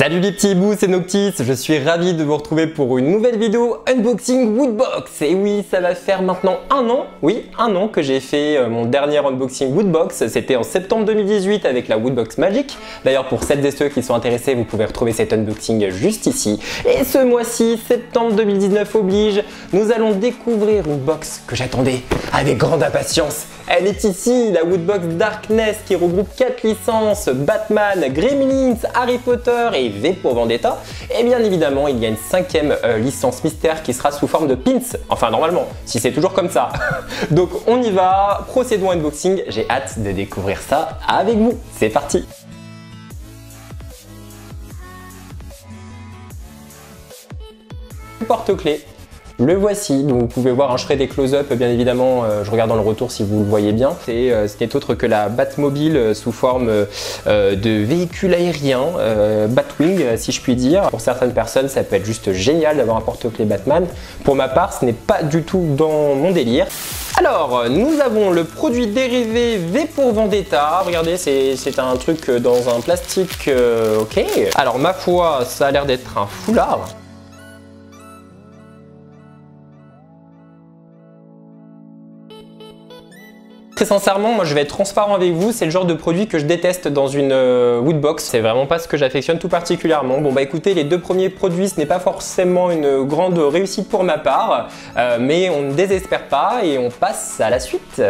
Salut les petits bouts, c'est Noctis, je suis ravi de vous retrouver pour une nouvelle vidéo unboxing Woodbox. Et oui, ça va faire maintenant un an que j'ai fait mon dernier unboxing Woodbox. C'était en septembre 2018 avec la Woodbox Magic. D'ailleurs, pour celles et ceux qui sont intéressés, vous pouvez retrouver cet unboxing juste ici. Et ce mois-ci, septembre 2019 oblige, nous allons découvrir une box que j'attendais avec grande impatience. Elle est ici, la Woodbox Darkness qui regroupe 4 licences, Batman, Gremlins, Harry Potter et V pour Vendetta. Et bien évidemment, il y a une 5e licence mystère qui sera sous forme de pins. Enfin, normalement, si c'est toujours comme ça. Donc on y va, procédons à unboxing. J'ai hâte de découvrir ça avec vous. C'est parti! Porte-clés. Le voici, donc vous pouvez voir, je ferai des close-up bien évidemment, je regarde dans le retour si vous le voyez bien. Ce n'est autre que la Batmobile sous forme de véhicule aérien, Batwing si je puis dire. Pour certaines personnes ça peut être juste génial d'avoir un porte-clés Batman. Pour ma part ce n'est pas du tout dans mon délire. Alors, nous avons le produit dérivé V pour Vendetta. Regardez, c'est un truc dans un plastique, ok. Alors ma foi, ça a l'air d'être un foulard. Très sincèrement, moi je vais être transparent avec vous, c'est le genre de produit que je déteste dans une Woodbox. C'est vraiment pas ce que j'affectionne tout particulièrement. Bon bah écoutez, les deux premiers produits, ce n'est pas forcément une grande réussite pour ma part, mais on ne désespère pas et on passe à la suite.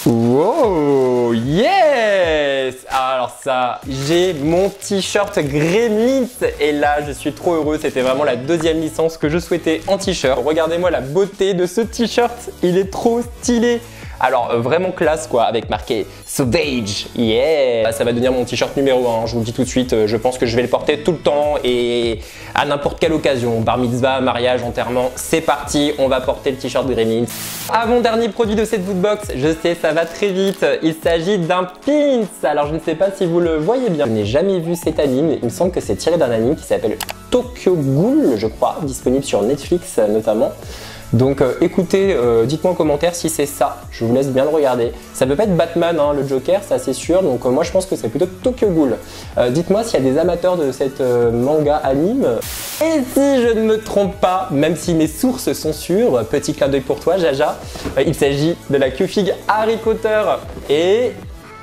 Wow, yes! Alors ça, j'ai mon t-shirt Gremlins et là je suis trop heureux, c'était vraiment la deuxième licence que je souhaitais en t-shirt. Regardez-moi la beauté de ce t-shirt, il est trop stylé. Alors vraiment classe quoi, avec marqué Savage, yeah. Ça va devenir mon t-shirt numéro 1, je vous le dis tout de suite, je pense que je vais le porter tout le temps et à n'importe quelle occasion, bar mitzvah, mariage, enterrement, c'est parti, on va porter le t-shirt Gremlins. Avant-dernier produit de cette Woodbox, je sais ça va très vite, il s'agit d'un pins. Alors je ne sais pas si vous le voyez bien, je n'ai jamais vu cet anime, il me semble que c'est tiré d'un anime qui s'appelle Tokyo Ghoul, je crois, disponible sur Netflix notamment. Donc écoutez, dites-moi en commentaire si c'est ça, je vous laisse bien le regarder. Ça peut pas être Batman, hein, le Joker, ça c'est sûr, donc moi je pense que c'est plutôt Tokyo Ghoul. Dites-moi s'il y a des amateurs de cette manga anime. Et si je ne me trompe pas, même si mes sources sont sûres, petit clin d'œil pour toi Jaja, il s'agit de la Q-Fig Harry Potter et...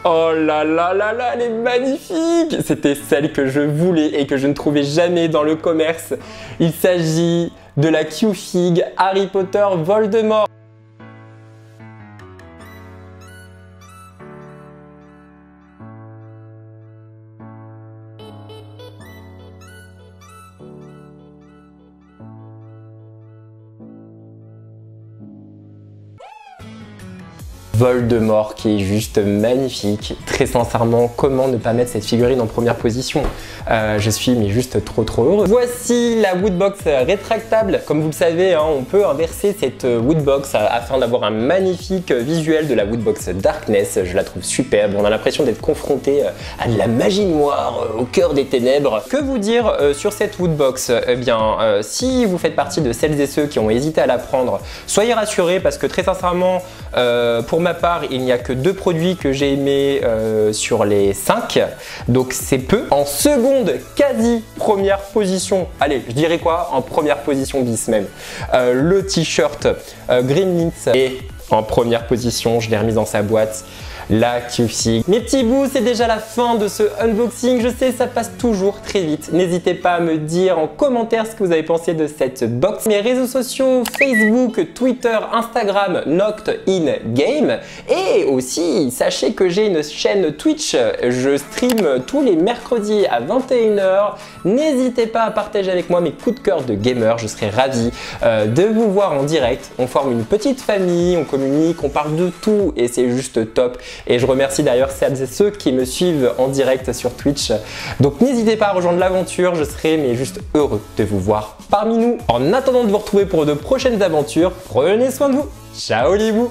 oh là là là là, elle est magnifique! C'était celle que je voulais et que je ne trouvais jamais dans le commerce. Il s'agit de la Q-Fig Harry Potter Voldemort. Voldemort qui est juste magnifique. Très sincèrement, comment ne pas mettre cette figurine en première position? Je suis mais juste trop heureux. Voici la Woodbox rétractable. Comme vous le savez, hein, on peut inverser cette Woodbox afin d'avoir un magnifique visuel de la Woodbox Darkness. Je la trouve superbe. On a l'impression d'être confronté à de la magie noire au cœur des ténèbres. Que vous dire sur cette Woodbox? Eh bien, si vous faites partie de celles et ceux qui ont hésité à la prendre, soyez rassurés parce que très sincèrement, pour ma part, il n'y a que 2 produits que j'ai aimés sur les 5, donc c'est peu. En seconde, quasi première position, allez, je dirais quoi? En première position bis même, le t-shirt Gremlins et en première position, je l'ai remise dans sa boîte, la Q-Fig. Mes petits bouts, c'est déjà la fin de ce unboxing. Je sais, ça passe toujours très vite. N'hésitez pas à me dire en commentaire ce que vous avez pensé de cette box. Mes réseaux sociaux, Facebook, Twitter, Instagram, Noct in Game. Et aussi, sachez que j'ai une chaîne Twitch. Je stream tous les mercredis à 21 h. N'hésitez pas à partager avec moi mes coups de cœur de gamer. Je serai ravi de vous voir en direct. On forme une petite famille, on communique, on parle de tout et c'est juste top. Et je remercie d'ailleurs celles et ceux qui me suivent en direct sur Twitch. Donc n'hésitez pas à rejoindre l'aventure, je serai mais juste heureux de vous voir parmi nous. En attendant de vous retrouver pour de prochaines aventures, prenez soin de vous. Ciao les bouts!